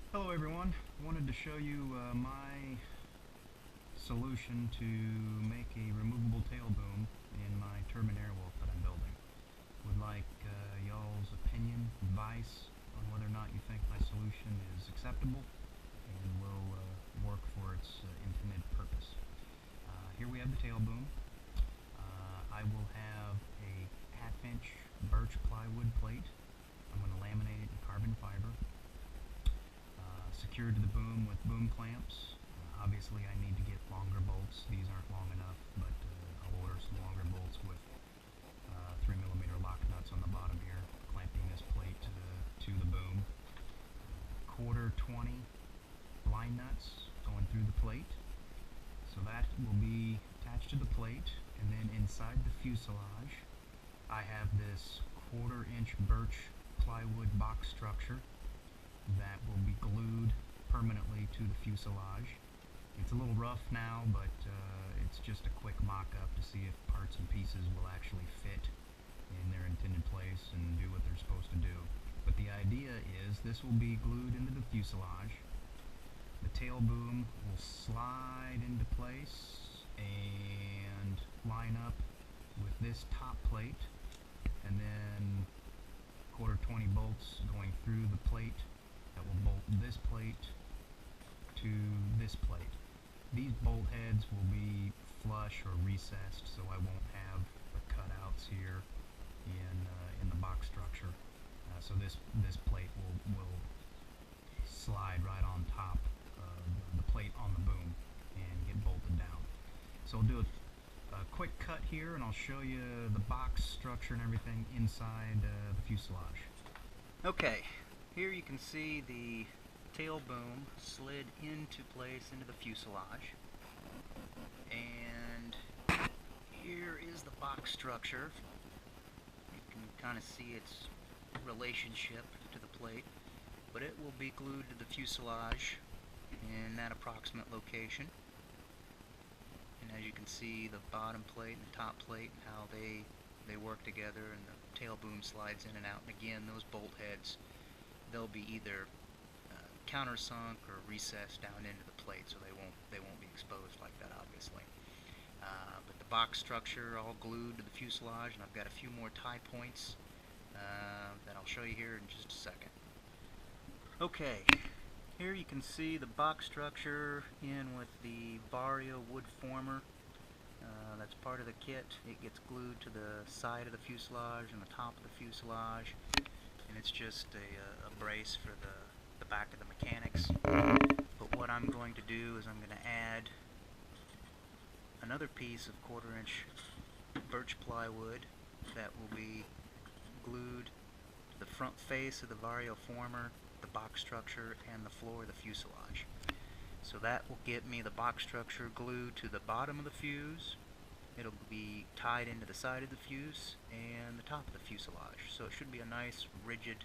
Hello everyone, I wanted to show you my solution to make a removable tail boom in my Turbine Airwolf that I'm building. Would like y'all's opinion, advice on whether or not you think my solution is acceptable and will work for its intended purpose. Here we have the tail boom. I will have a half-inch birch plywood plate. I'm going to laminate it in carbon fiber. Secured to the boom with boom clamps. Obviously I need to get longer bolts. These aren't long enough, but I'll order some longer bolts with 3mm lock nuts on the bottom here, clamping this plate to the boom. Quarter 20 line nuts going through the plate. So that will be attached to the plate, and then inside the fuselage I have this 1/4 inch birch plywood box structure that will be glued permanently to the fuselage. It's a little rough now, but it's just a quick mock-up to see if parts and pieces will actually fit in their intended place and do what they're supposed to do. But the idea is this will be glued into the fuselage. The tail boom will slide into place and line up with this top plate, and then 1/4 20 bolts going through the plate that will bolt this plate to this plate. These bolt heads will be flush or recessed, so I won't have the cutouts here in the box structure. So this plate will slide right on top of the plate on the boom and get bolted down. So I'll do a quick cut here, and I'll show you the box structure and everything inside the fuselage. Okay, here you can see the tail boom slid into place into the fuselage, and here is the box structure. You can kind of see its relationship to the plate, but it will be glued to the fuselage in that approximate location. And as you can see, the bottom plate and the top plate and how they work together, and the tail boom slides in and out. And again, those bolt heads, they'll be either countersunk or recessed down into the plate, so they won't be exposed like that, obviously. But the box structure all glued to the fuselage, and I've got a few more tie points that I'll show you here in just a second. Okay, here you can see the box structure in with the Vario wood former. That's part of the kit. It gets glued to the side of the fuselage and the top of the fuselage, and it's just a brace for the back of the mechanics. But what I'm going to do is I'm going to add another piece of 1/4 inch birch plywood that will be glued to the front face of the Vario former, the box structure, and the floor of the fuselage. So that will get me the box structure glued to the bottom of the fuse. It'll be tied into the side of the fuse and the top of the fuselage. So it should be a nice rigid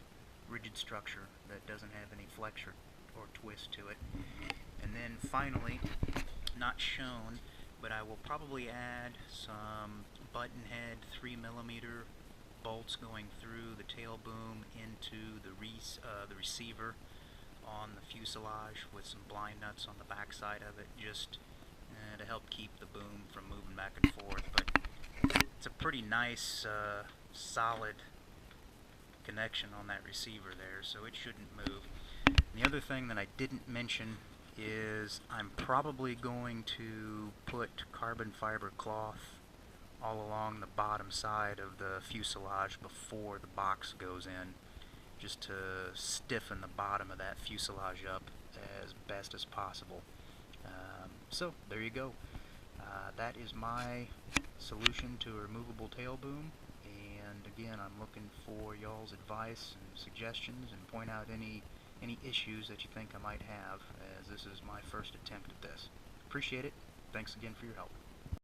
structure that doesn't have any flex or twist to it. And then finally, not shown, but I will probably add some button head 3mm bolts going through the tail boom into the receiver on the fuselage with some blind nuts on the back side of it, just to help keep the boom from moving back and forth. But it's a pretty nice solid connection on that receiver there, so it shouldn't move. And the other thing that I didn't mention is I'm probably going to put carbon fiber cloth all along the bottom side of the fuselage before the box goes in, just to stiffen the bottom of that fuselage up as best as possible. So there you go. That is my solution to a removable tail boom, and again, I'm looking for y'all's advice and suggestions, and point out any issues that you think I might have, as this is my first attempt at this. Appreciate it. Thanks again for your help.